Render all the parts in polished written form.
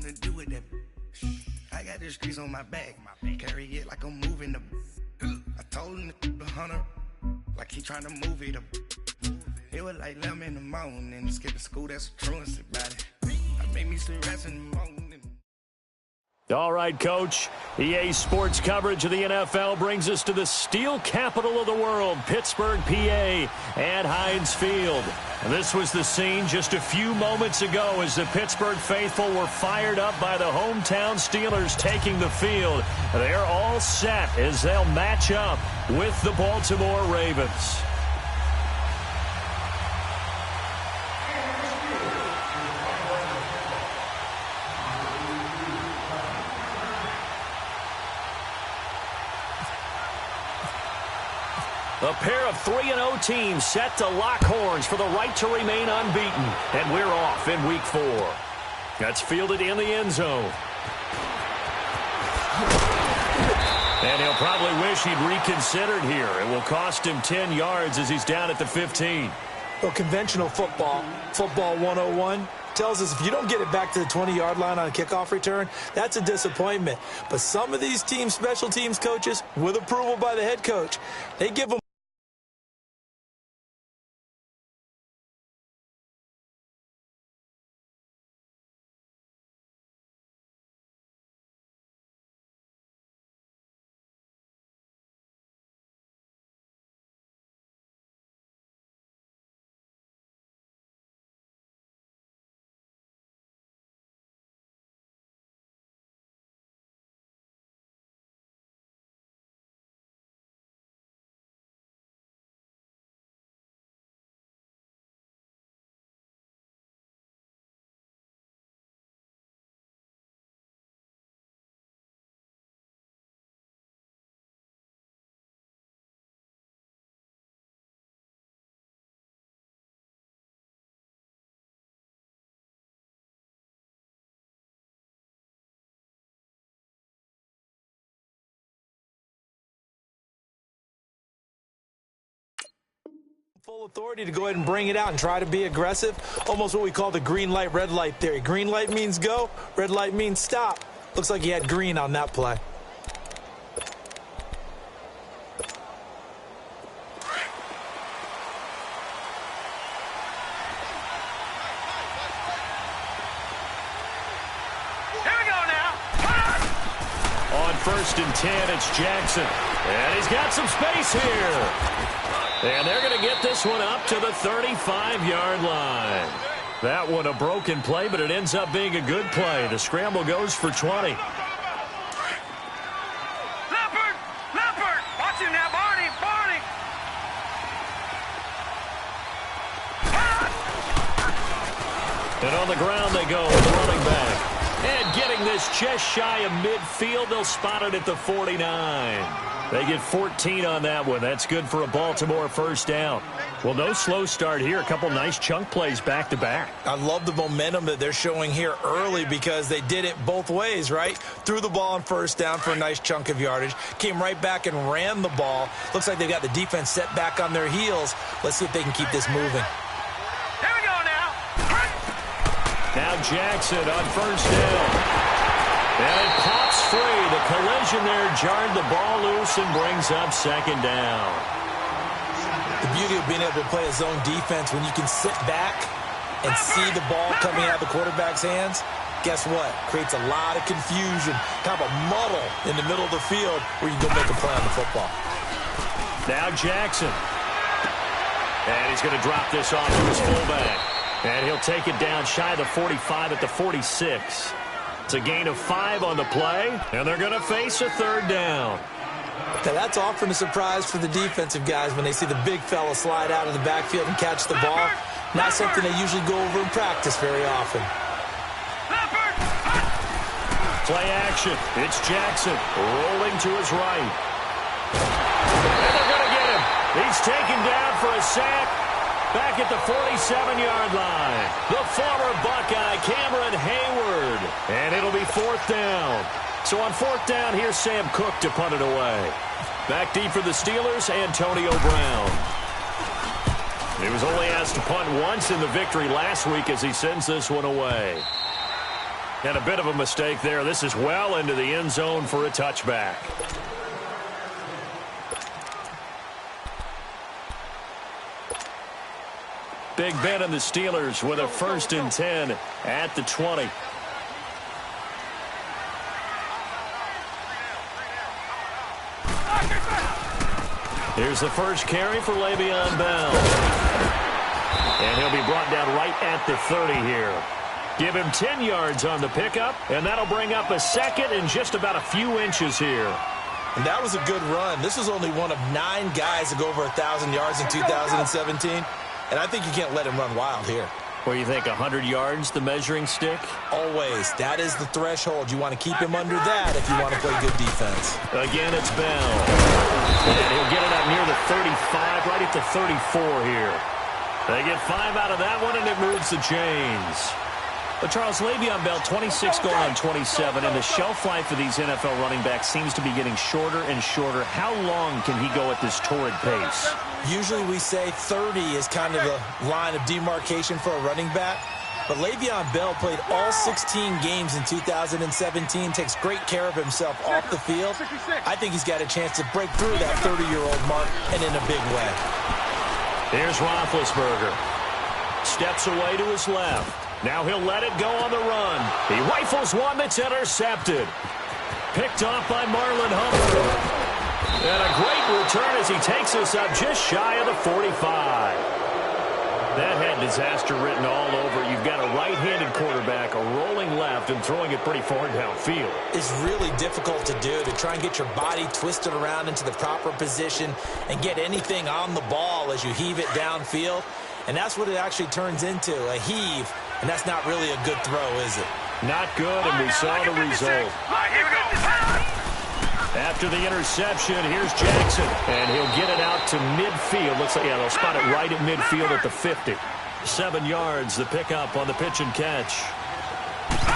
to do with that. I got the streets on my back. Carry it like I'm moving the. I told him the hunter, like he trying to move it up. It was like 11 in the morning. Skipping school, that's a truancy about it. I made me sit rest in the morning. All right, Coach. EA Sports coverage of the NFL brings us to the steel capital of the world, Pittsburgh, PA, at Heinz Field. This was the scene just a few moments ago as the Pittsburgh faithful were fired up by the hometown Steelers taking the field. They're all set as they'll match up with the Baltimore Ravens. A pair of 3-0 teams set to lock horns for the right to remain unbeaten. And we're off in Week 4. That's fielded in the end zone. And he'll probably wish he'd reconsidered here. It will cost him 10 yards as he's down at the 15. Well, conventional football 101, tells us if you don't get it back to the 20-yard line on a kickoff return, that's a disappointment. But some of these teams, special teams coaches, with approval by the head coach, they give them full authority to go ahead and bring it out and try to be aggressive. Almost what we call the green light, red light theory. Green light means go, red light means stop. Looks like he had green on that play. Here we go now. On 1st and 10, it's Jackson. And he's got some space here. And they're going to get this one up to the 35-yard line. That one a broken play, but it ends up being a good play. The scramble goes for 20. Leopard! Watch him now, Barney! And on the ground they go with the running back. And getting this just shy of midfield, they'll spot it at the 49. They get 14 on that one. That's good for a Baltimore first down. Well, no slow start here. A couple nice chunk plays back-to-back. I love the momentum that they're showing here early because they did it both ways, right? Threw the ball on first down for a nice chunk of yardage. Came right back and ran the ball. Looks like they've got the defense set back on their heels. Let's see if they can keep this moving. Here we go now. Now Jackson on first down. And it pops free. The collision there jarred the ball loose and brings up second down. The beauty of being able to play a zone defense when you can sit back and see the ball coming out of the quarterback's hands, guess what? Creates a lot of confusion, kind of a muddle in the middle of the field where you can go make a play on the football. Now Jackson. And he's going to drop this off to his fullback. And he'll take it down shy of the 45 at the 46. It's a gain of 5 on the play, and they're going to face a third down. Now that's often a surprise for the defensive guys when they see the big fella slide out of the backfield and catch the ball. Not something they usually go over in practice very often. Play action. It's Jackson rolling to his right. And they're going to get him. He's taken down for a sack. Back at the 47-yard line, the former Buckeye, Cameron Hayward. And it'll be 4th down. So on 4th down, here's Sam Cook to punt it away. Back deep for the Steelers, Antonio Brown. He was only asked to punt once in the victory last week as he sends this one away. And a bit of a mistake there. This is well into the end zone for a touchback. Big Ben and the Steelers with a 1st and 10 at the 20. Here's the first carry for Le'Veon Bell. And he'll be brought down right at the 30 here. Give him 10 yards on the pickup, and that'll bring up a 2nd and just about a few inches here. And that was a good run. This was only one of 9 guys to go over 1,000 yards in 2017. And I think you can't let him run wild here. Where you think 100 yards, the measuring stick? Always. That is the threshold. You want to keep him under that if you want to play good defense. Again, it's Bell. And he'll get it up near the 35, right at the 34 here. They get 5 out of that one, and it moves the chains. But Charles, Le'Veon Bell, 26 going on 27, and the shelf life of these NFL running backs seems to be getting shorter and shorter. How long can he go at this torrid pace? Usually we say 30 is kind of the line of demarcation for a running back. But Le'Veon Bell played all 16 games in 2017, takes great care of himself off the field. I think he's got a chance to break through that 30-year-old mark, and in a big way. Here's Roethlisberger. Steps away to his left. Now he'll let it go on the run. He rifles one that's intercepted. Picked off by Marlon Humphrey. And a great return as he takes us up just shy of the 45. That had disaster written all over. You've got a right-handed quarterback, a rolling left, and throwing it pretty far downfield. It's really difficult to do, to try and get your body twisted around into the proper position and get anything on the ball as you heave it downfield. And that's what it actually turns into, a heave. And that's not really a good throw, is it? Not good, and we saw the result. Here we go. After the interception, here's Jackson. And he'll get it out to midfield. Looks like, yeah, they'll spot it right at midfield at the 50. 7 yards, the pickup on the pitch and catch.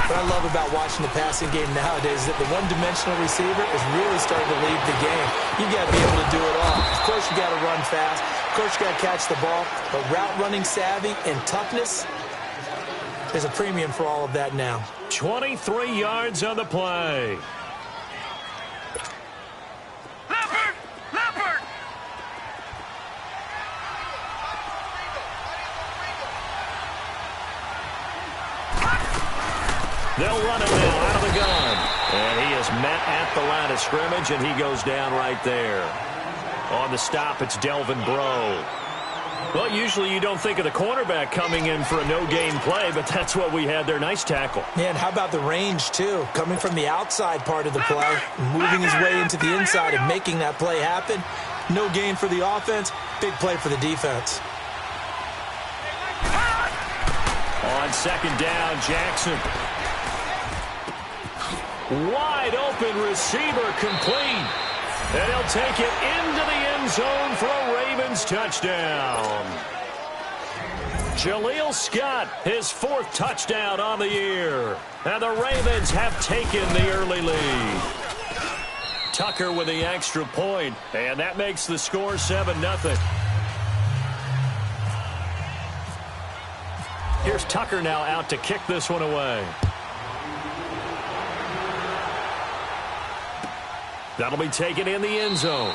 What I love about watching the passing game nowadays is that the one-dimensional receiver is really starting to lead the game. You've got to be able to do it all. Of course, you got to run fast. Of course, you got to catch the ball. But route running savvy and toughness, there's a premium for all of that now. 23 yards on the play. Leopard! They'll run it now out of the gun. And he is met at the line of scrimmage, and he goes down right there. On the stop, it's Delvin Breaux. Well, usually you don't think of the cornerback coming in for a no-gain play, but that's what we had there. Nice tackle. Man, how about the range, too? Coming from the outside part of the play, moving his way into the inside and making that play happen. No gain for the offense, big play for the defense. On 2nd down, Jackson. Wide open receiver complete. And he'll take it into the end zone for a Ravens touchdown. Jaleel Scott, his 4th touchdown on the year. And the Ravens have taken the early lead. Tucker with the extra point, and that makes the score 7-0. Here's Tucker now out to kick this one away. That'll be taken in the end zone.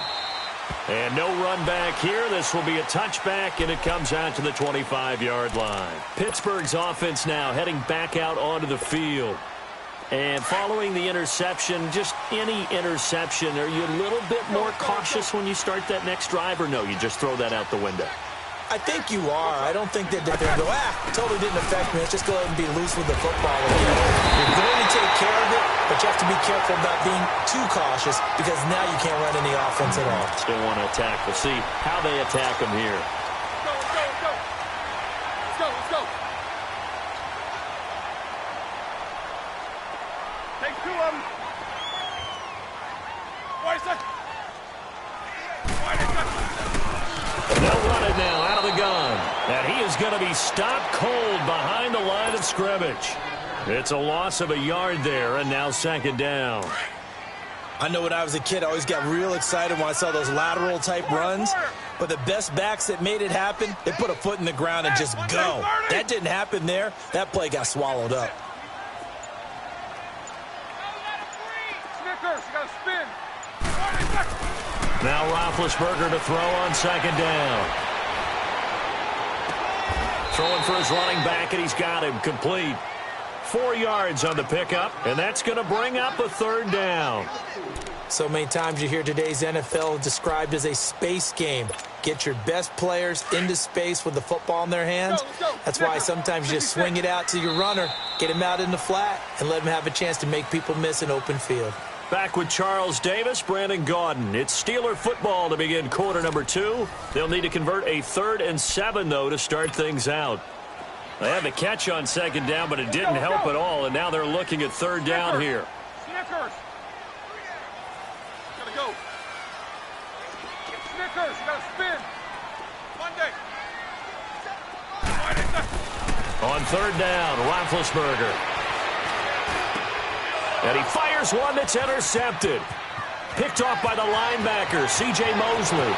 And no run back here. This will be a touchback, and it comes out to the 25-yard line. Pittsburgh's offense now heading back out onto the field. And following the interception, just any interception, are you a little bit more cautious when you start that next drive, or no, you just throw that out the window? I think you are. I don't think that they're going to go, totally didn't affect me. Let's just go ahead and be loose with the football again. You're going to take care of it, but you have to be careful about being too cautious because now you can't run any offense at all. Still want to attack. We'll see how they attack them here. Let's go. Take 2 of them. They'll run it now out of the gun. And he is going to be stopped cold behind the line of scrimmage. It's a loss of a yard there, and now 2nd down. I know when I was a kid, I always got real excited when I saw those lateral-type runs. But the best backs that made it happen, they put a foot in the ground and just go. That didn't happen there. That play got swallowed up. Now Roethlisberger to throw on second down. Throwing for his running back, and he's got him complete. 4 yards on the pickup, and that's going to bring up a third down. So many times you hear today's NFL described as a space game. Get your best players into space with the football in their hands. That's why sometimes you just swing it out to your runner, get him out in the flat, and let him have a chance to make people miss an open field. Back with Charles Davis, Brandon Gaudin. It's Steeler football to begin quarter number 2. They'll need to convert a 3rd and 7, though, to start things out. They had the catch on second down, but it didn't help at all, and now they're looking at third down here. Snickers. Gotta go. Snickers, you gotta spin. Monday. On third down, Roethlisberger. And he fires one that's intercepted. Picked off by the linebacker, C.J. Mosley.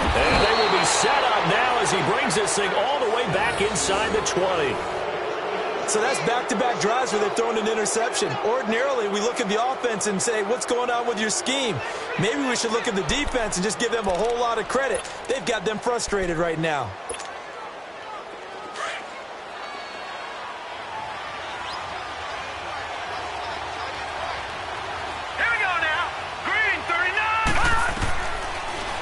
And they will be set up now as he brings this thing all the way back inside the 20. So that's back-to-back drives where they've thrown an interception. Ordinarily, we look at the offense and say, what's going on with your scheme? Maybe we should look at the defense and just give them a whole lot of credit. They've got them frustrated right now.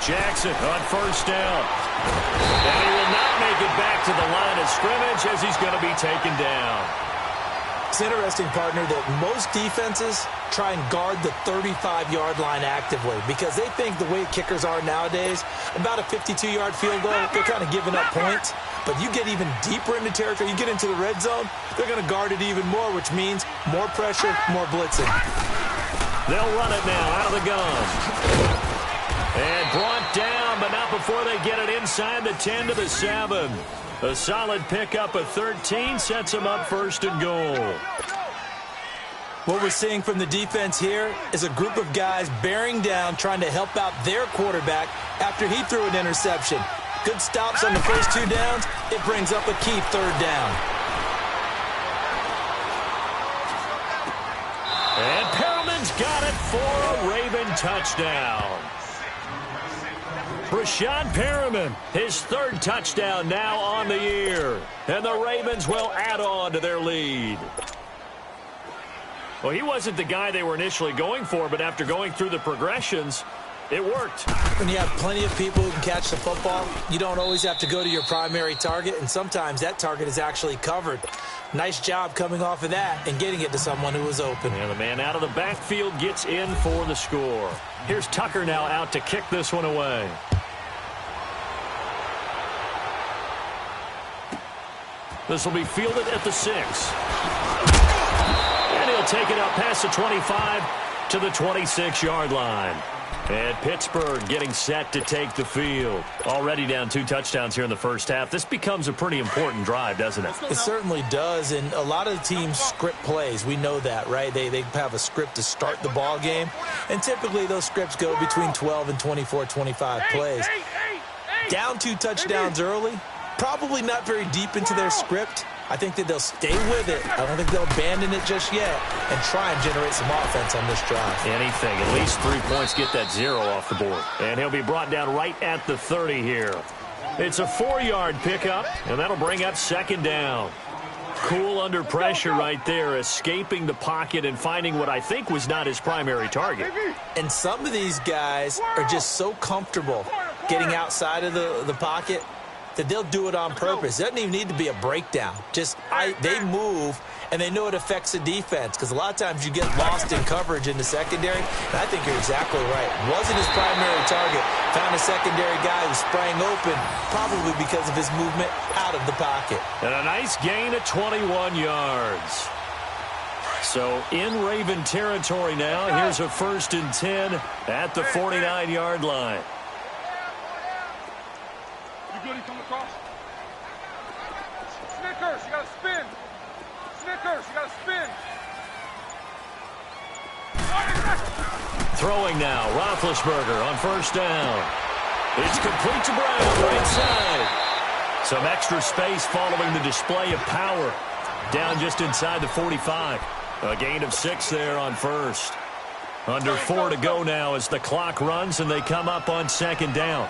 Jackson on first down. And he will not make it back to the line of scrimmage as he's going to be taken down. It's interesting, partner, that most defenses try and guard the 35-yard line actively because they think the way kickers are nowadays, about a 52-yard field goal, they're kind of giving up points. But you get even deeper into territory, you get into the red zone, they're going to guard it even more, which means more pressure, more blitzing. They'll run it now out of the gun. And brought down, but not before they get it inside the 10 to the 7. A solid pickup of 13 sets them up first and goal. What we're seeing from the defense here is a group of guys bearing down, trying to help out their quarterback after he threw an interception. Good stops on the first 2 downs. It brings up a key third down. And Perriman's got it for a Raven touchdown. Brashad Perriman, his 3rd touchdown now on the year. And the Ravens will add on to their lead. Well, he wasn't the guy they were initially going for, but after going through the progressions, it worked. When you have plenty of people who can catch the football, you don't always have to go to your primary target, and sometimes that target is actually covered. Nice job coming off of that and getting it to someone who was open. And the man out of the backfield gets in for the score. Here's Tucker now out to kick this one away. This will be fielded at the 6. And he'll take it up past the 25 to the 26-yard line. And Pittsburgh getting set to take the field. Already down 2 touchdowns here in the first half. This becomes a pretty important drive, doesn't it? It certainly does, and a lot of the teams script plays. We know that, right? They have a script to start the ball game, and typically those scripts go between 12 and 24, 25 plays. Down 2 touchdowns early, probably not very deep into their script. I think that they'll stay with it. I don't think they'll abandon it just yet and try and generate some offense on this drive. Anything. At least 3 points, get that 0 off the board. And he'll be brought down right at the 30 here. It's a 4-yard pickup, and that'll bring up second down. Cool under pressure right there, escaping the pocket and finding what I think was not his primary target. And some of these guys are just so comfortable getting outside of the pocket that they'll do it on purpose. It doesn't even need to be a breakdown. They move, and they know it affects the defense, because a lot of times you get lost in coverage in the secondary, and I think you're exactly right. Wasn't his primary target. Found a secondary guy who sprang open, probably because of his movement out of the pocket. And a nice gain of 21 yards. So in Raven territory now, here's a 1st and 10 at the 49-yard line. Come across. Snickers, you gotta spin. Snickers, you gotta spin. Throwing now, Roethlisberger on first down. It's complete to Brown, right side. Some extra space following the display of power. Down just inside the 45. A gain of 6 there on first. Under 4 to go now as the clock runs and they come up on second down.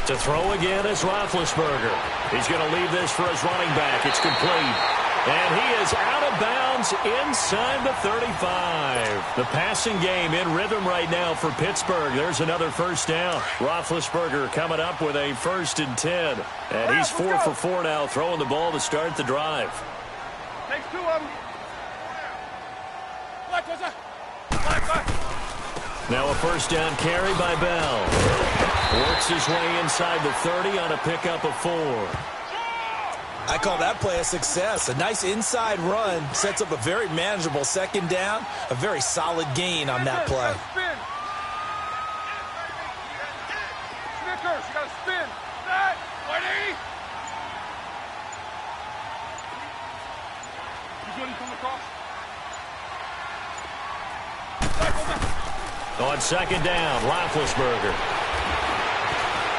To throw again is Roethlisberger. He's going to leave this for his running back. It's complete. And he is out of bounds inside the 35. The passing game in rhythm right now for Pittsburgh. There's another first down. Roethlisberger coming up with a 1st and 10. And he's 4 for 4 now, throwing the ball to start the drive. Takes 2 of them. Now a first down carry by Bell. Works his way inside the 30 on a pickup of 4. I call that play a success. A nice inside run sets up a very manageable second down. A very solid gain on that play. Snickers, you got to spin. That, Whitey. You good? You come across? On second down, Roethlisberger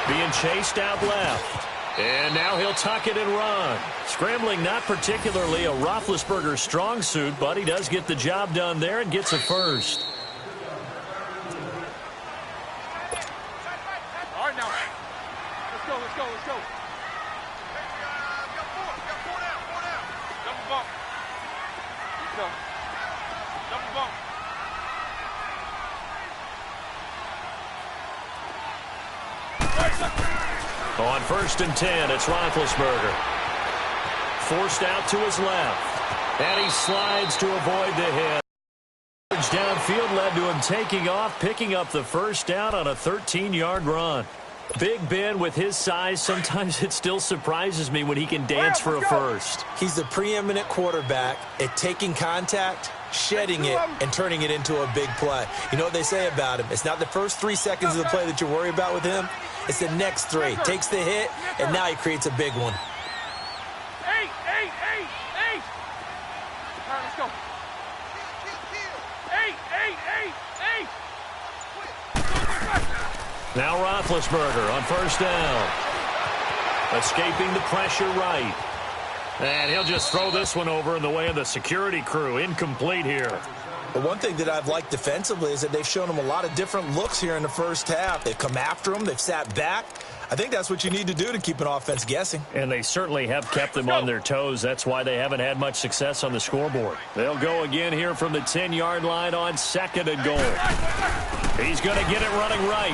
being chased out left. And now he'll tuck it and run. Scrambling not particularly a Roethlisberger strong suit, but he does get the job done there and gets a first. All right, now. Let's go, let's go, let's go. Got 4 down. Double bump. Let's go. Double bump. On 1st and 10, it's Roethlisberger. Forced out to his left. And he slides to avoid the hit. Downfield led to him taking off, picking up the first down on a 13-yard run. Big Ben with his size, sometimes it still surprises me when he can dance for a first. He's the preeminent quarterback at taking contact, shedding it, and turning it into a big play. You know what they say about him? It's not the first 3 seconds of the play that you worry about with him. It's the next 3. Takes the hit, and now he creates a big one. 8. All right, let's go. 8. Now Roethlisberger on first down. Escaping the pressure right. And he'll just throw this one over in the way of the security crew. Incomplete here. But one thing that I've liked defensively is that they've shown him a lot of different looks here in the first half. They've come after him. They've sat back. I think that's what you need to do to keep an offense guessing. And they certainly have kept them on their toes. That's why they haven't had much success on the scoreboard. They'll go again here from the 10-yard line on 2nd and goal. He's going to get it running right.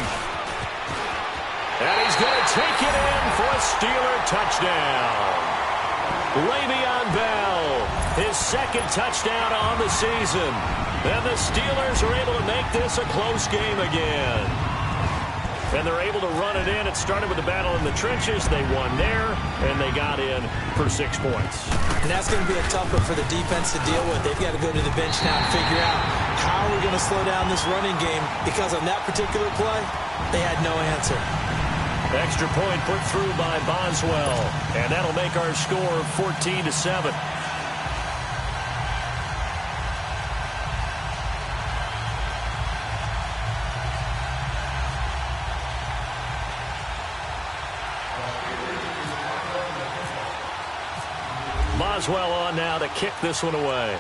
And he's going to take it in for a Steeler touchdown. Le'Veon Bell, his 2nd touchdown on the season. And the Steelers are able to make this a close game again. And they're able to run it in. It started with the battle in the trenches. They won there, and they got in for 6 points. And that's going to be a tough one for the defense to deal with. They've got to go to the bench now and figure out how are we going to slow down this running game, because on that particular play, they had no answer. Extra point put through by Boswell, and that'll make our score 14-7. Boswell on now to kick this one away.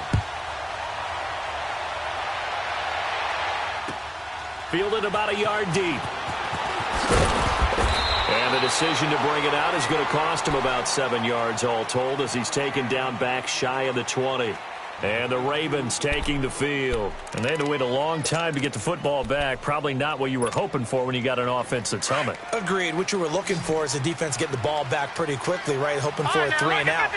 Fielded about a yard deep. And the decision to bring it out is going to cost him about 7 yards all told, as he's taken down back shy of the 20. And the Ravens taking the field. And they had to wait a long time to get the football back. Probably not what you were hoping for when you got an offense that's humming. Agreed. What you were looking for is the defense getting the ball back pretty quickly, right? Hoping for a 3 and out.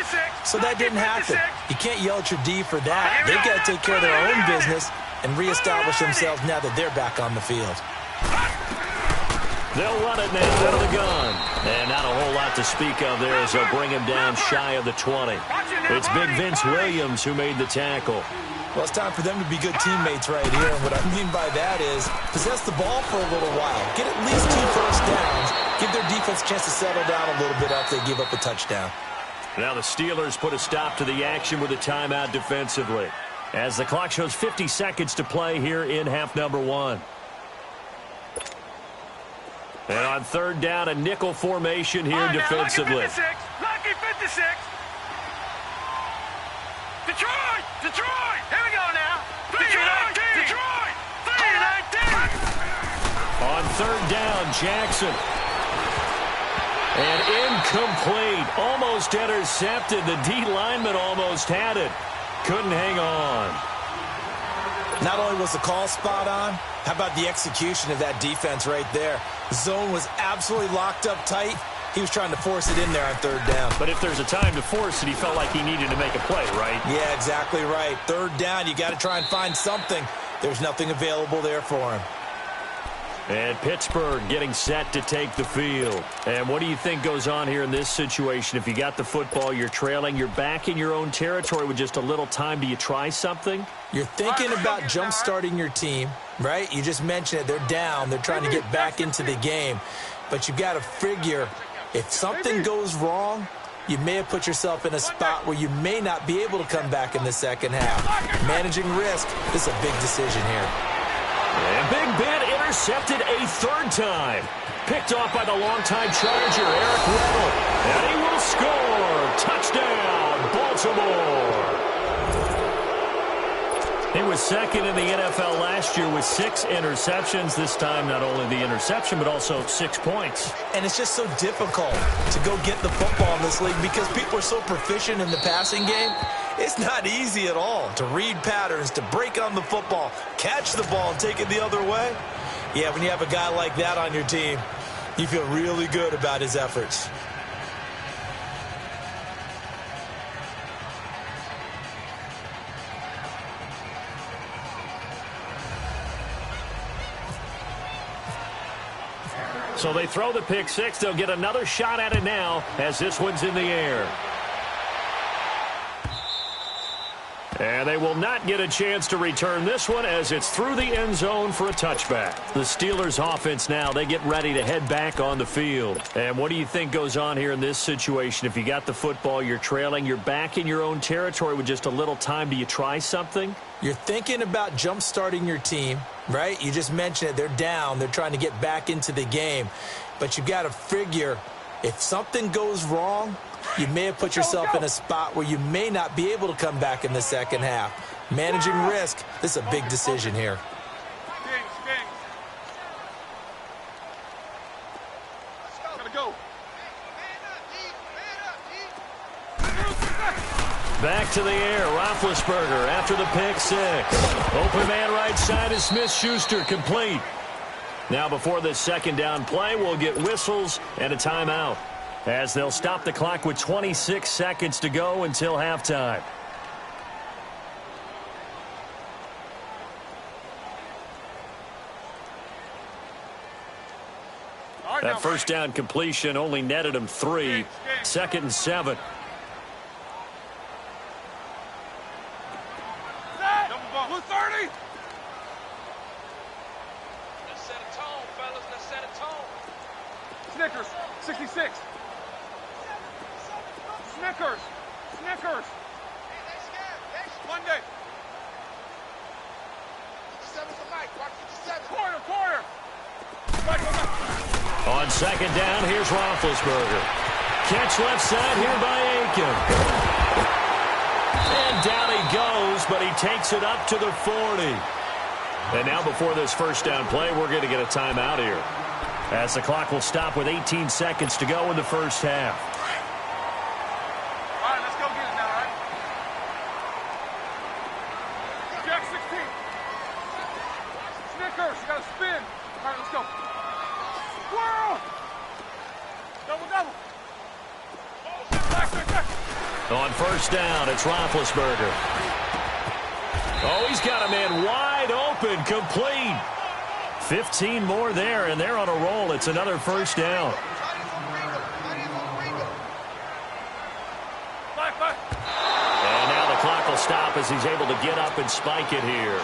So that didn't happen. You can't yell at your D for that. They've got to take care of their own business and reestablish themselves now that they're back on the field. They'll run it now out of the gun. And not a whole lot to speak of there as they'll bring him down shy of the 20. It's Big Vince Williams who made the tackle. Well, it's time for them to be good teammates right here. And what I mean by that is possess the ball for a little while. Get at least 2 first downs. Give their defense a chance to settle down a little bit after they give up a touchdown. Now the Steelers put a stop to the action with a timeout defensively, as the clock shows 50 seconds to play here in half number 1. And on third down, a nickel formation here defensively. Lucky 56. Lucky 56. Detroit! Detroit! Here we go now. Detroit! Detroit! 3-19. On third down, Jackson. And incomplete. Almost intercepted. The D lineman almost had it. Couldn't hang on. Not only was the call spot on, how about the execution of that defense right there? The zone was absolutely locked up tight. He was trying to force it in there on third down. But if there's a time to force it, he felt like he needed to make a play, right? Yeah, exactly right. Third down, you got to try and find something. There's nothing available there for him. And Pittsburgh getting set to take the field. And what do you think goes on here in this situation? If you got the football, you're trailing, you're back in your own territory with just a little time. Do you try something? You're thinking about jump-starting your team, right? You just mentioned it. They're down. They're trying to get back into the game. But you've got to figure, if something goes wrong, you may have put yourself in a spot where you may not be able to come back in the second half. Managing risk, this is a big decision here. And Big Ben intercepted a third time. Picked off by the longtime Charger, Eric Weddle. And he will score. Touchdown, Baltimore. He was second in the NFL last year with 6 interceptions. This time, not only the interception, but also 6 points. And it's just so difficult to go get the football in this league because people are so proficient in the passing game. It's not easy at all to read patterns, to break on the football, catch the ball, and take it the other way. Yeah, when you have a guy like that on your team, you feel really good about his efforts. So they throw the pick six. They'll get another shot at it now as this one's in the air. And they will not get a chance to return this one as it's through the end zone for a touchback. The Steelers offense now, they get ready to head back on the field. And what do you think goes on here in this situation? If you got the football, you're trailing, you're back in your own territory with just a little time. Do you try something? You're thinking about jump-starting your team, right? You just mentioned it. They're down. They're trying to get back into the game. But you've got to figure, if something goes wrong, you may have put yourself in a spot where you may not be able to come back in the second half. Managing risk, this is a big decision here. Back to the air, Roethlisberger after the pick six. Open man right side is Smith-Schuster, complete. Now before this second down play, we'll get whistles and a timeout, as they'll stop the clock with 26 seconds to go until halftime. That first down completion only netted him 3. 2nd and 7. Number 30. Let's set a tone, fellas. Let's set a tone. Snickers, 66. Snickers. Snickers. Monday. 57's the mic. Watch 57. Corner. On second down, here's Roethlisberger. Catch left side here by Aiken. And down he goes, but he takes it up to the 40. And now before this first down play, we're going to get a timeout here, as the clock will stop with 18 seconds to go in the first half. All right, let's go get it now, all right? Jack 16. Snickers, you got to spin. All right, let's go. Squirrel! Double. Back. On first down, it's Roethlisberger. Oh, he's got a man wide open, complete. 15 more there, and they're on a roll. It's another first down. And now the clock will stop as he's able to get up and spike it here.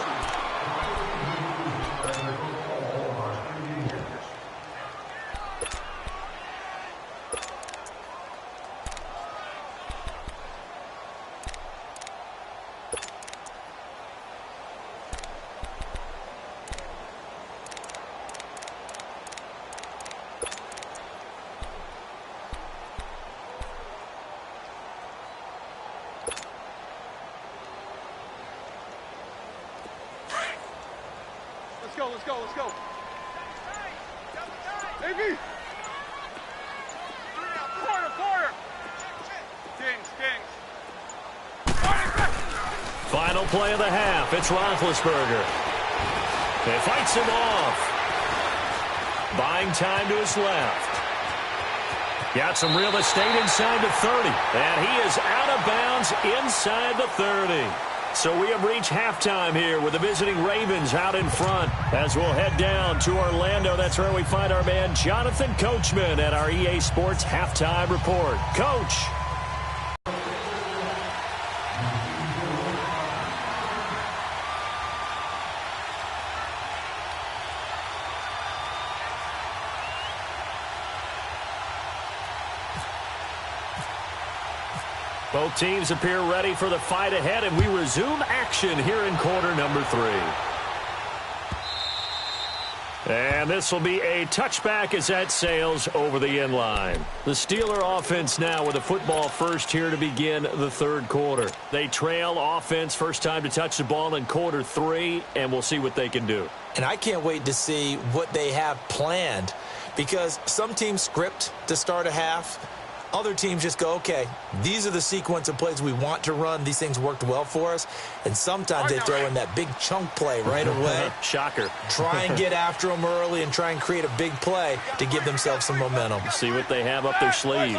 let's go. AB. Quarter. Kings. Final play of the half. It's Roethlisberger. He fights him off. Buying time to his left. Got some real estate inside the 30. And he is out of bounds inside the 30. So we have reached halftime here with the visiting Ravens out in front. As we'll head down to Orlando, that's where we find our man Jonathan Coachman at our EA Sports Halftime Report. Coach. Both teams appear ready for the fight ahead, and we resume action here in quarter number 3. And this will be a touchback as that sails over the end line. The Steeler offense now with a football first here to begin the third quarter. They trail offense first time to touch the ball in quarter 3, and we'll see what they can do. And I can't wait to see what they have planned, because some teams script to start a half. Other teams just go, okay, these are the sequence of plays we want to run. These things worked well for us. And sometimes they throw in that big chunk play right away. Shocker. Try and get after them early and try and create a big play to give themselves some momentum. See what they have up their sleeve.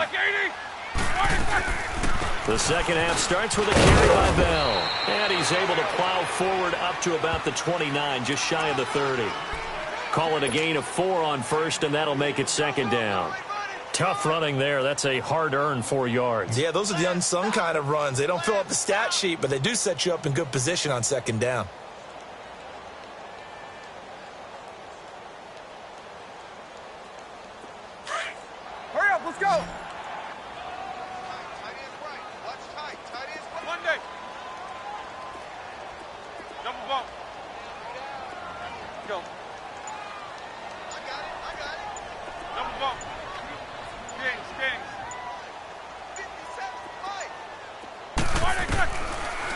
The second half starts with a carry by Bell. And he's able to plow forward up to about the 29, just shy of the 30. Call it a gain of 4 on first, and that'll make it second down. Tough running there. That's a hard-earned 4 yards. Yeah, those are the unsung kind of runs. They don't fill up the stat sheet, but they do set you up in good position on second down. Hurry up, let's go. Monday. Double bump. Go. I got it. Double bump. Kings. 57,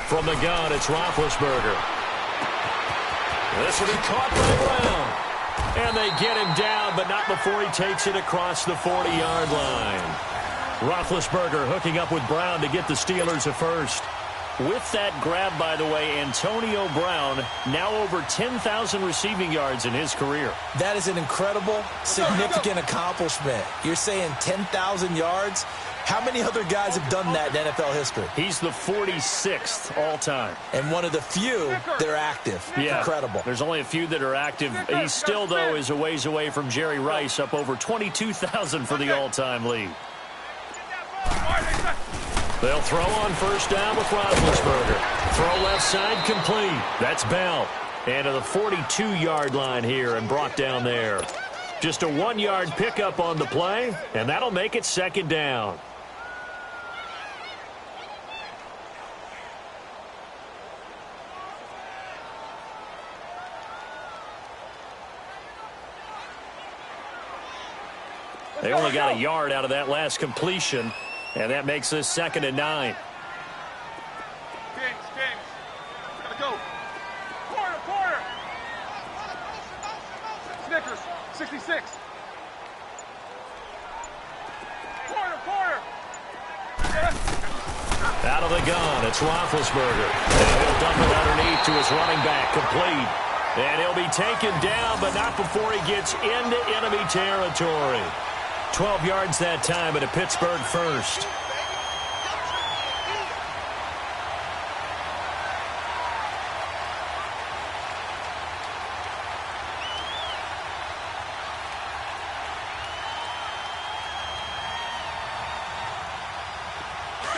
From the gun, it's Roethlisberger. This will be caught by Brown. And they get him down, but not before he takes it across the 40-yard line. Roethlisberger hooking up with Brown to get the Steelers a first. With that grab, by the way, Antonio Brown now over 10,000 receiving yards in his career. That is an incredible, significant accomplishment. You're saying 10,000 yards? How many other guys have done that in NFL history? He's the 46th all-time. And one of the few that are active. Yeah, incredible. There's only a few that are active. He still, though, is a ways away from Jerry Rice, up over 22,000 for the all-time lead. They'll throw on first down with Roethlisberger. Throw left side complete. That's Bell. And to the 42-yard line here and brought down there. Just a 1-yard pickup on the play, and that'll make it second down. They only got a yard out of that last completion, and that makes this 2nd and 9. Kings. Gotta go. Quarter. Snickers, 66. Quarter. Out of the gun, it's Roethlisberger. And he'll dump it underneath to his running back, complete. And he'll be taken down, but not before he gets into enemy territory. 12 yards that time, and a Pittsburgh first.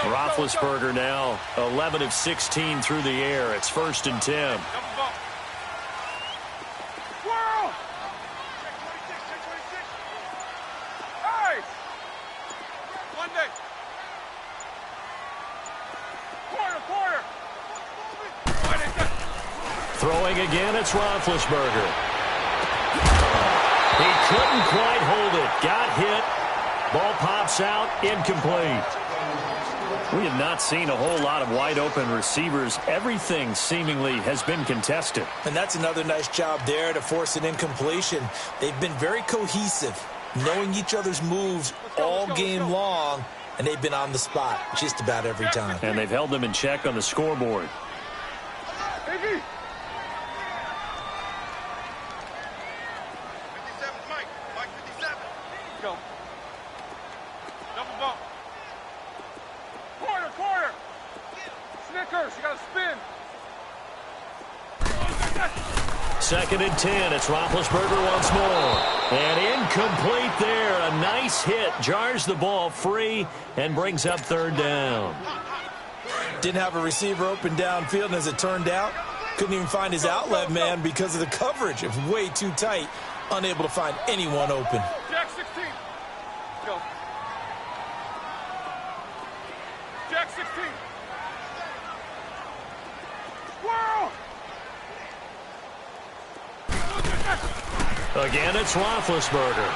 Roethlisberger now 11 of 16 through the air. It's 1st and 10. Throwing again, it's Roethlisberger. He couldn't quite hold it. Got hit, Ball pops out, incomplete. We have not seen a whole lot of wide-open receivers. Everything seemingly has been contested. And that's another nice job there to force an incompletion. They've been very cohesive, knowing each other's moves all game long, and they've been on the spot just about every time. And they've held them in check on the scoreboard. Second and 10. It's Roethlisberger once more. And incomplete there. A nice hit. Jars the ball free and brings up third down. Didn't have a receiver open downfield, and as it turned out, couldn't even find his outlet man because of the coverage. It was way too tight. Unable to find anyone open. Jack 16. Go. Jack 16. Squirrel! Again, it's Roethlisberger.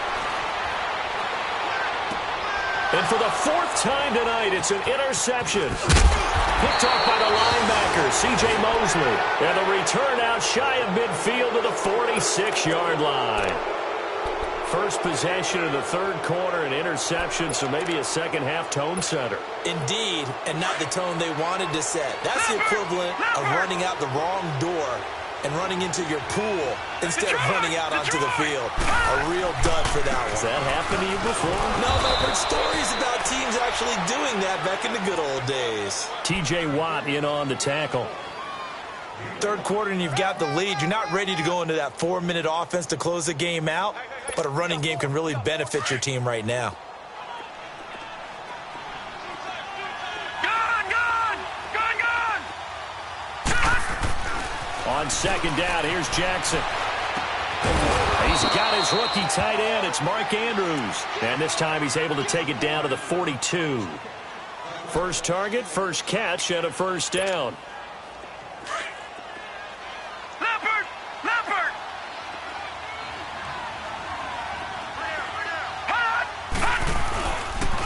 And for the fourth time tonight, it's an interception. Picked off by the linebacker, C.J. Mosley. And the return out shy of midfield to the 46-yard line. First possession of the third quarter, an interception, so maybe a second-half tone setter. Indeed, and not the tone they wanted to set. That's the equivalent of running out the wrong door and running into your pool instead of running out onto the field. A real dud for that one. Has that happened to you before? No, I've heard stories about teams actually doing that back in the good old days. T.J. Watt in on the tackle. Third quarter and you've got the lead. You're not ready to go into that 4-minute offense to close the game out, but a running game can really benefit your team right now. On second down, here's Jackson. He's got his rookie tight end. It's Mark Andrews. And this time he's able to take it down to the 42. First target, first catch, and a first down. Leopard! Leopard!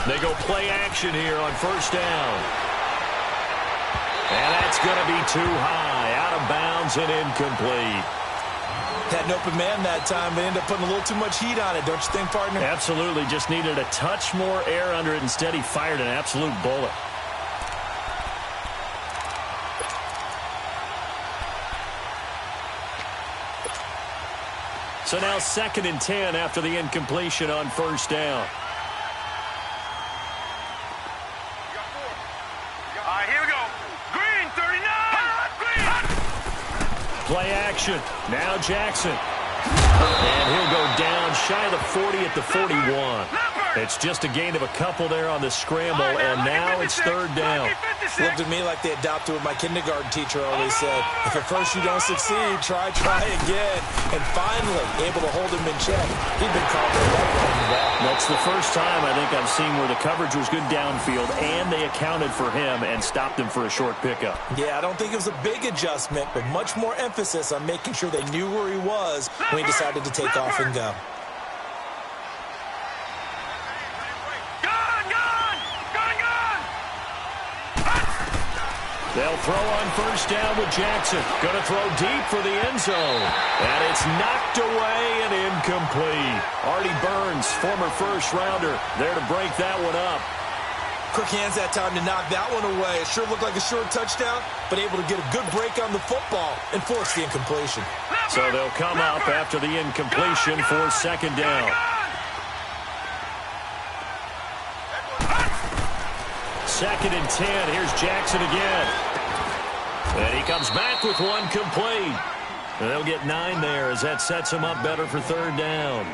They go play action here on first down. And that's going to be too high, out of bounds and incomplete. Had an open man that time, but ended up putting a little too much heat on it, don't you think, partner? Absolutely, just needed a touch more air under it. Instead, he fired an absolute bullet. So now second and 10 after the incompletion on first down. Play action. Now Jackson. And he'll go down shy of the 40 at the 41. It's just a gain of a couple there on the scramble, and now it's third down. Looked to me like they adopted what my kindergarten teacher always said. If at first you don't succeed, try again. And finally, able to hold him in check. He'd been called for that. That's the first time I think I've seen where the coverage was good downfield, and they accounted for him and stopped him for a short pickup. Yeah, I don't think it was a big adjustment, but much more emphasis on making sure they knew where he was when he decided to take off and go. They'll throw on first down with Jackson. Going to throw deep for the end zone. And it's knocked away and incomplete. Artie Burns, former first-rounder, there to break that one up. Quick hands that time to knock that one away. It sure looked like a short touchdown, but able to get a good break on the football and force the incompletion. So they'll come up after the incompletion for second down. Second and 10. Here's Jackson again. And he comes back with one complete. And they'll get 9 there as that sets him up better for third down.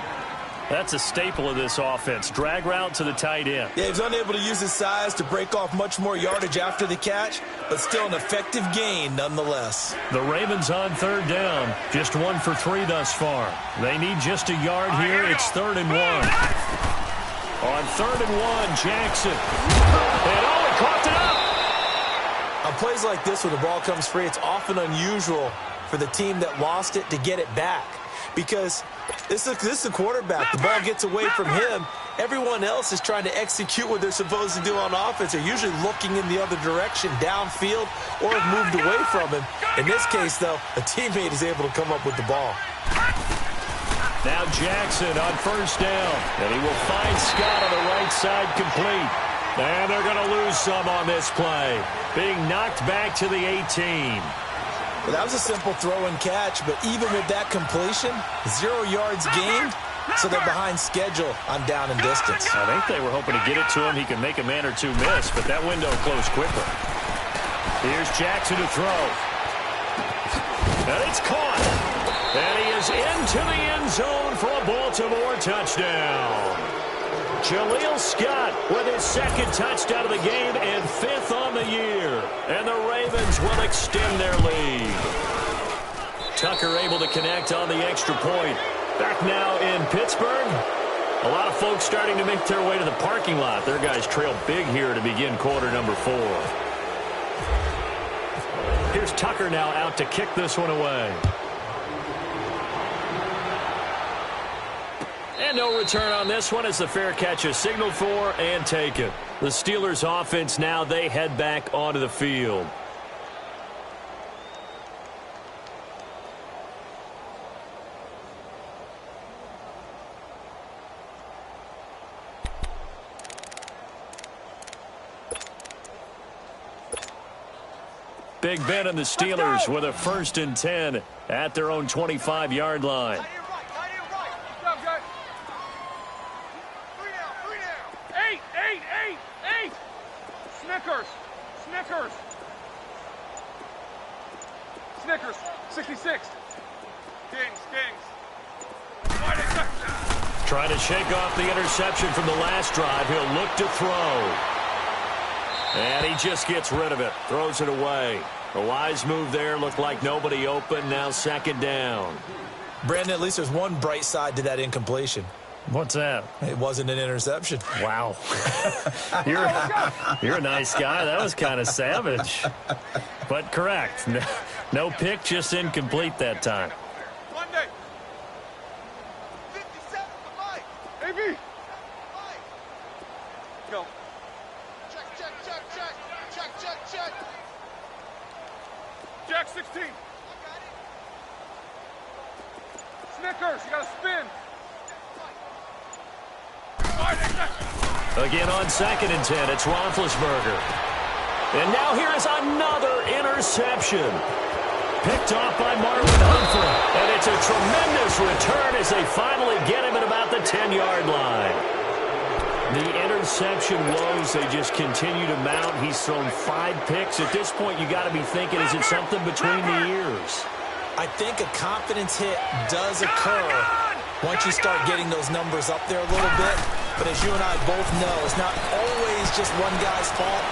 That's a staple of this offense. Drag route to the tight end. Yeah, he was unable to use his size to break off much more yardage after the catch, but still an effective gain nonetheless. The Ravens on third down. Just 1 for 3 thus far. They need just a yard here. It's 3rd and 1. On 3rd and 1, Jackson. And he coughed it up. On plays like this, when the ball comes free, it's often unusual for the team that lost it to get it back. Because this is the quarterback. The ball gets away from him, everyone else is trying to execute what they're supposed to do on offense. They're usually looking in the other direction, downfield, or have moved away from him. In this case, though, a teammate is able to come up with the ball. Now Jackson on first down, and he will find Scott on the right side complete. And they're going to lose some on this play, being knocked back to the 18. Well, that was a simple throw and catch, but even with that completion, 0 yards gained, so they're behind schedule on down and distance. I think they were hoping to get it to him. He can make a man or two miss, but that window closed quicker. Here's Jackson to throw. And it's caught. And he is into the end zone for a Baltimore touchdown. Jaleel Scott with his second touchdown of the game and 5th on the year. And the Ravens will extend their lead. Tucker able to connect on the extra point. Back now in Pittsburgh. A lot of folks starting to make their way to the parking lot. Their guys trail big here to begin quarter number 4. Here's Tucker now out to kick this one away. And no return on this one as the fair catch is signaled for and taken. The Steelers offense now, they head back onto the field. Big Ben and the Steelers with a 1st and 10 at their own 25-yard line. Snickers, 66. Kings. Trying to shake off the interception from the last drive. He'll look to throw. And he just gets rid of it. Throws it away. A wise move there. Looked like nobody open. Now 2nd down. Brandon, at least there's one bright side to that incompletion. What's that? It wasn't an interception. Wow. You're a nice guy. That was kind of savage. But correct. No pick, just incomplete that time. Monday. 57 for Mike. AB. Go. Check. Jack 16. Snickers, you got to spin. Again on 2nd and 10, it's Roethlisberger. And now here is another interception. Picked off by Marlon Humphrey. And it's a tremendous return as they finally get him at about the 10-yard line. The interception woes, they just continue to mount. He's thrown 5 picks. At this point, you got to be thinking, is it something between the ears? I think a confidence hit does occur once you start getting those numbers up there a little bit. But as you and I both know, it's not always just one guy's fault.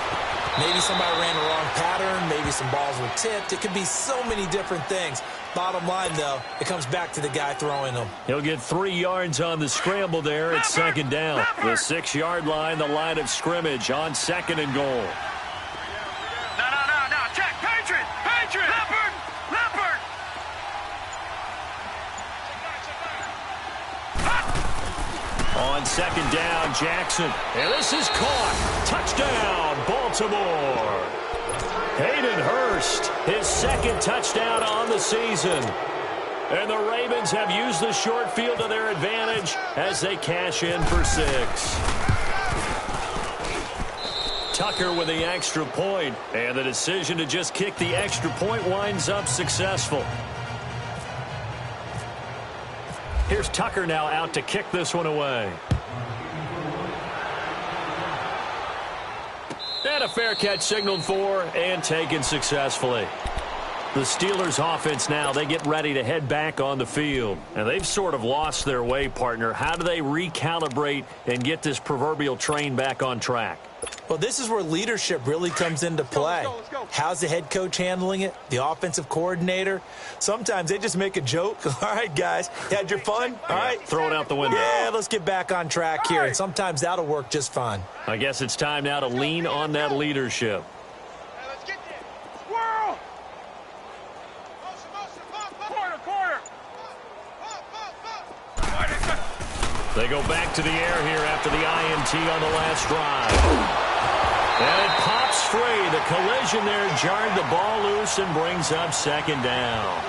Maybe somebody ran the wrong pattern. Maybe some balls were tipped. It could be so many different things. Bottom line, though, it comes back to the guy throwing them. He'll get 3 yards on the scramble there at 2nd down. The 6-yard line, the line of scrimmage on 2nd and goal. No. Check. Patriot. Leopard. On 2nd down, Jackson. And this is caught. Touchdown, Baltimore. Hayden Hurst, his 2nd touchdown on the season. And the Ravens have used the short field to their advantage as they cash in for 6. Tucker with the extra point, and the decision to just kick the extra point winds up successful. Here's Tucker now out to kick this one away. And a fair catch signaled for and taken successfully. The Steelers offense now, they get ready to head back on the field. And they've sort of lost their way, partner. How do they recalibrate and get this proverbial train back on track? Well, this is where leadership really comes into play. Let's go. How's the head coach handling it? The offensive coordinator? Sometimes they just make a joke. All right, guys, you had your fun? All right. Throw it out the window. Yeah, let's get back on track here. And sometimes that'll work just fine. I guess it's time now to lean on that leadership. Hey, let's get there. Squirrel. Motion. Corner. Pump. They go back to the air here after the INT on the last drive. And it pops free. The collision there jarred the ball loose and brings up second down.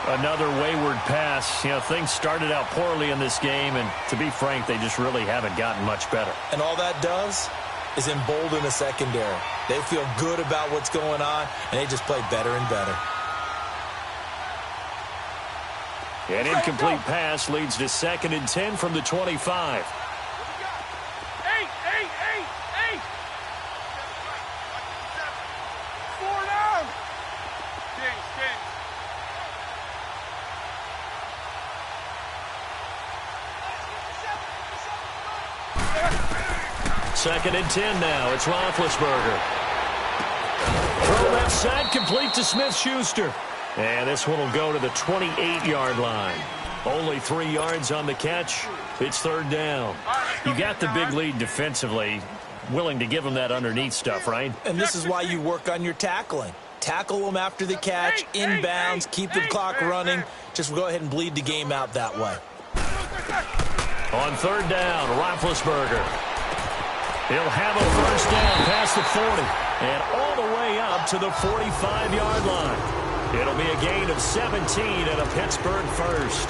Another wayward pass. You know, things started out poorly in this game, and to be frank, they just really haven't gotten much better. And all that does is embolden the secondary. They feel good about what's going on, and they just play better and better. An incomplete pass leads to 2nd and 10 from the 25. Eight. 4 down. Kings. 2nd and 10 now. It's Roethlisberger. Throw left side, complete to Smith-Schuster. And this one will go to the 28-yard line. Only 3 yards on the catch. It's 3rd down. You got the big lead defensively. Willing to give them that underneath stuff, right? And this is why you work on your tackling. Tackle them after the catch, inbounds, keep the clock running. Just go ahead and bleed the game out that way. On 3rd down, Roethlisberger. He'll have a 1st down past the 40 and all the way up to the 45-yard line. It'll be a gain of 17 and a Pittsburgh 1st.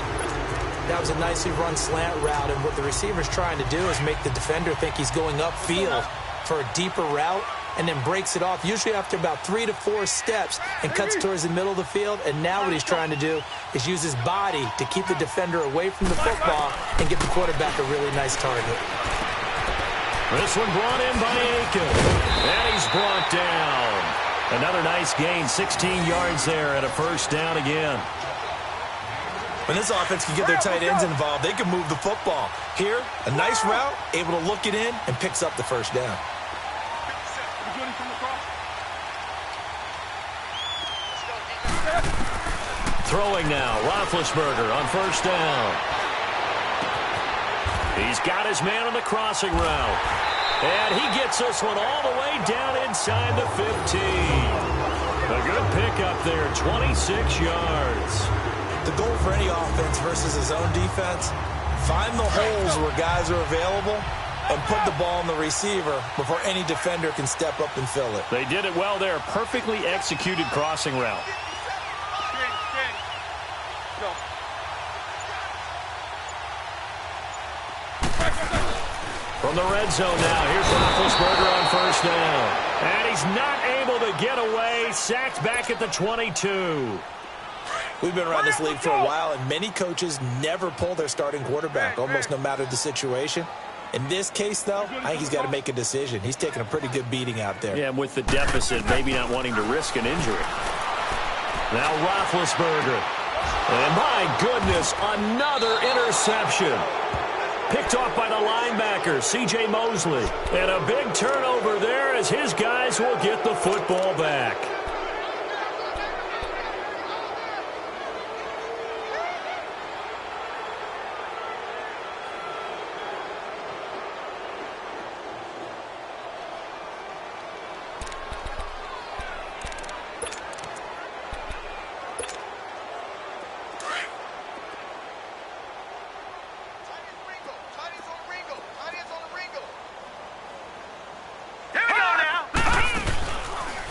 That was a nicely run slant route, and what the receiver's trying to do is make the defender think he's going upfield for a deeper route and then breaks it off, usually after about 3 to 4 steps, and cuts towards the middle of the field. And now what he's trying to do is use his body to keep the defender away from the football and give the quarterback a really nice target. This one brought in by Aiken, and he's brought down. Another nice gain, 16 yards there, and a 1st down again. When this offense can get their tight ends involved, they can move the football. Here, a nice route, able to look it in, and picks up the 1st down. Throwing now, Roethlisberger on 1st down. He's got his man on the crossing route. And he gets this one all the way down inside the 15. A good pickup there, 26 yards. The goal for any offense versus his own defense, find the holes where guys are available and put the ball on the receiver before any defender can step up and fill it. They did it well there. Perfectly executed crossing route. Go. From the red zone now, here's Roethlisberger on 1st down. And he's not able to get away. Sacked back at the 22. We've been around this league for a while, and many coaches never pull their starting quarterback, almost no matter the situation. In this case, though, I think he's got to make a decision. He's taking a pretty good beating out there. Yeah, with the deficit, maybe not wanting to risk an injury. Now Roethlisberger. And my goodness, another interception. Picked off by the linebacker, C.J. Mosley. And a big turnover there as his guys will get the football back.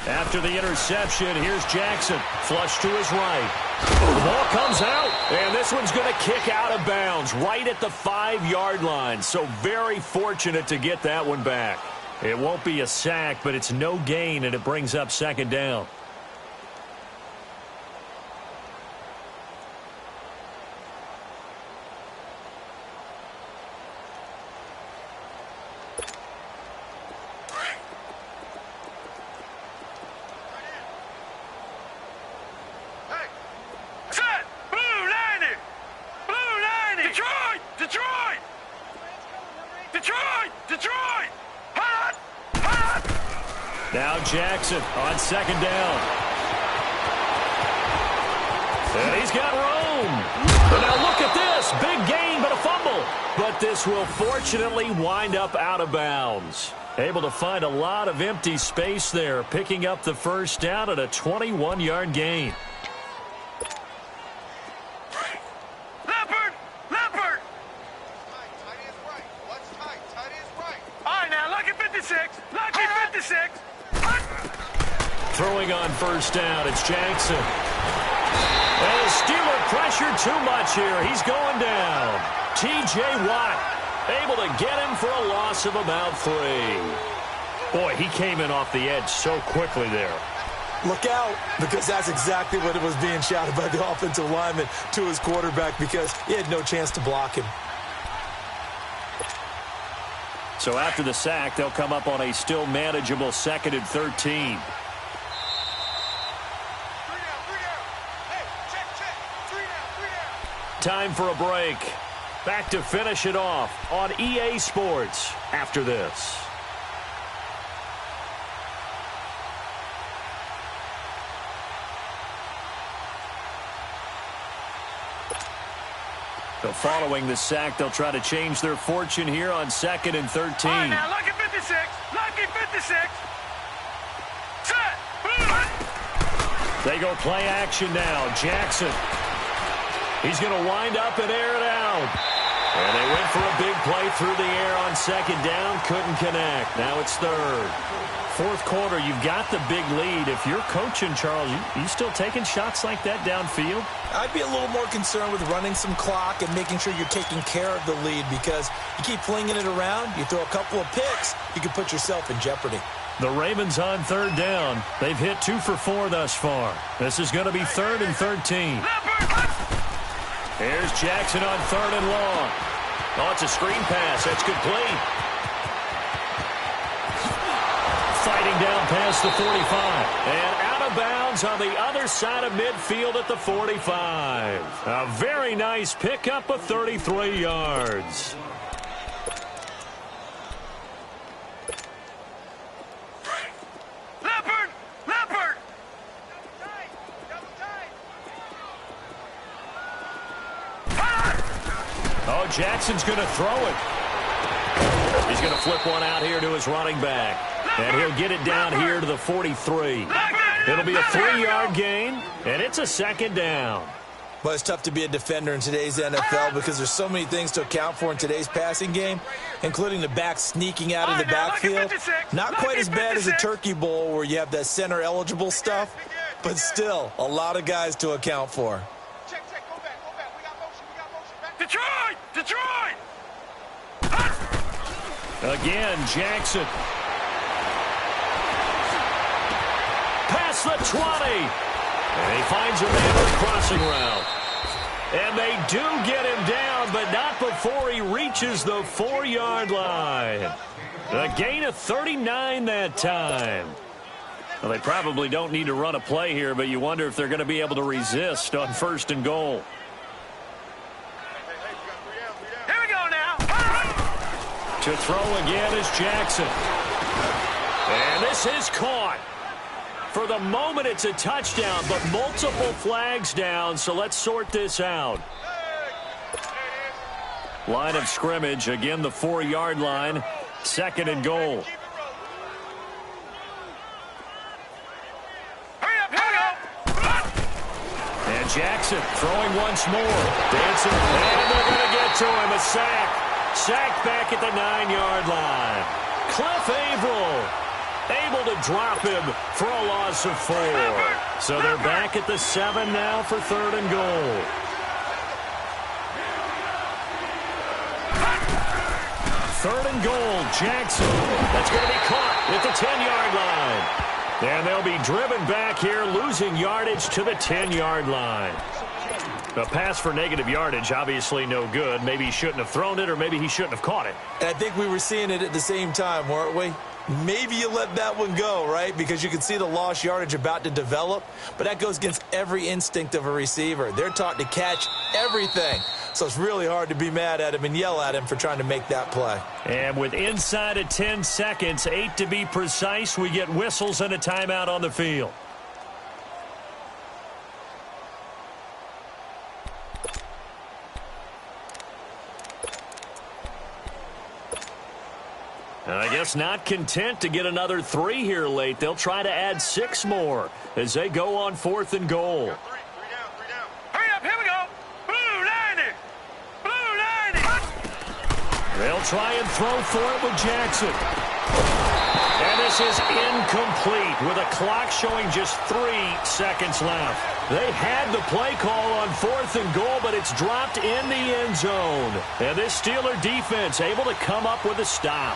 After the interception, here's Jackson. Flush to his right. The ball comes out, and this one's going to kick out of bounds right at the 5-yard line. So very fortunate to get that one back. It won't be a sack, but it's no gain, and it brings up 2nd down. Now Jackson on 2nd down. And he's got room. And now look at this. Big gain, but a fumble. But this will fortunately wind up out of bounds. Able to find a lot of empty space there, picking up the 1st down at a 21-yard gain. 56. Lucky 56. Throwing on first down, it's Jackson. And the Steeler pressure too much here. He's going down. T.J. Watt able to get him for a loss of about 3. Boy, he came in off the edge so quickly there. Look out, because that's exactly what it was being shouted by the offensive lineman to his quarterback, because he had no chance to block him. So after the sack, they'll come up on a still manageable 2nd and 13. 3 down. Hey, check. 3 down. Time for a break. Back to finish it off on EA Sports after this. So following the sack, they'll try to change their fortune here on 2nd and 13. All right, now, lucky 56. Lucky 56. Set. They go play action now. Jackson. He's going to wind up and air it out. And they went for a big play through the air on 2nd down. Couldn't connect. Now it's 3rd. 4th quarter, you've got the big lead. If you're coaching, Charles, you still taking shots like that downfield? I'd be a little more concerned with running some clock and making sure you're taking care of the lead, because you keep flinging it around, you throw a couple of picks, you can put yourself in jeopardy. The Ravens on 3rd down. They've hit 2 for 4 thus far. This is going to be 3rd and 13. Here's Jackson on 3rd and long. Oh, it's a screen pass. That's complete. Fighting down past the 45. And out of bounds on the other side of midfield at the 45. A very nice pickup of 33 yards. Leopard. Oh, Jackson's going to throw it. He's going to flip one out here to his running back. And he'll get it down here to the 43. It'll be a 3-yard gain, and it's a 2nd down. But it's tough to be a defender in today's NFL because there's so many things to account for in today's passing game, including the back sneaking out of the backfield. Not quite as bad as a Turkey Bowl where you have that center-eligible stuff, but still a lot of guys to account for. Check. Go back. We got motion. Back. Detroit. Again, Jackson. Past the 20. And he finds a man on the crossing route. And they do get him down, but not before he reaches the 4-yard line. A gain of 39 that time. Well, they probably don't need to run a play here, but you wonder if they're going to be able to resist on 1st and goal. Here we go now. To throw again is Jackson. And this is caught. For the moment, it's a touchdown, but multiple flags down, so let's sort this out. Line of scrimmage, again the 4-yard line, 2nd and goal. And Jackson throwing once more. Dancing, and they're going to get to him, a sack. Sacked back at the 9-yard line. Cliff Averill able to drop him for a loss of 4. So they're back at the 7 now for 3rd and goal. Third and goal, Jackson. That's going to be caught at the 10-yard line. And they'll be driven back here, losing yardage to the 10-yard line. A pass for negative yardage, obviously no good. Maybe he shouldn't have thrown it, or maybe he shouldn't have caught it. And I think we were seeing it at the same time, weren't we? Maybe you let that one go, right? Because you can see the lost yardage about to develop. But that goes against every instinct of a receiver. They're taught to catch everything. So it's really hard to be mad at him and yell at him for trying to make that play. And with inside of 10 seconds, 8 to be precise, we get whistles and a timeout on the field. I guess not content to get another 3 here late. They'll try to add 6 more as they go on 4th and goal. 3 down. Hurry up, here we go. Blue 90. Blue 90. They'll try and throw for it with Jackson. this is incomplete with a clock showing just 3 seconds left. They had the play call on 4th and goal, but it's dropped in the end zone. And this Steeler defense able to come up with a stop.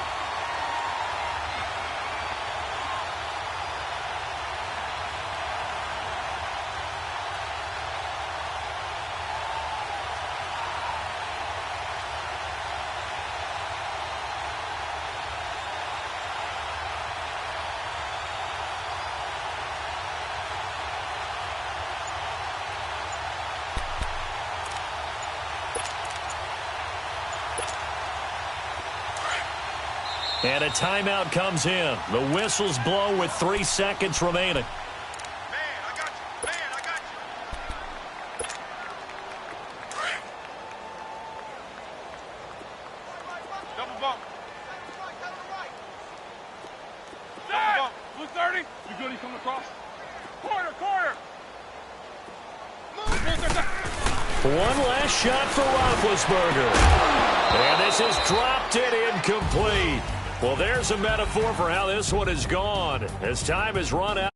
And a timeout comes in. The whistles blow with 3 seconds remaining. Man, I got you. Man, I got you. Double bump. Double bump. Blue 30. You good? He's coming across. Corner. One last shot for Roethlisberger. And this is dropped it incomplete. Well, there's a metaphor for how this one has gone as time has run out.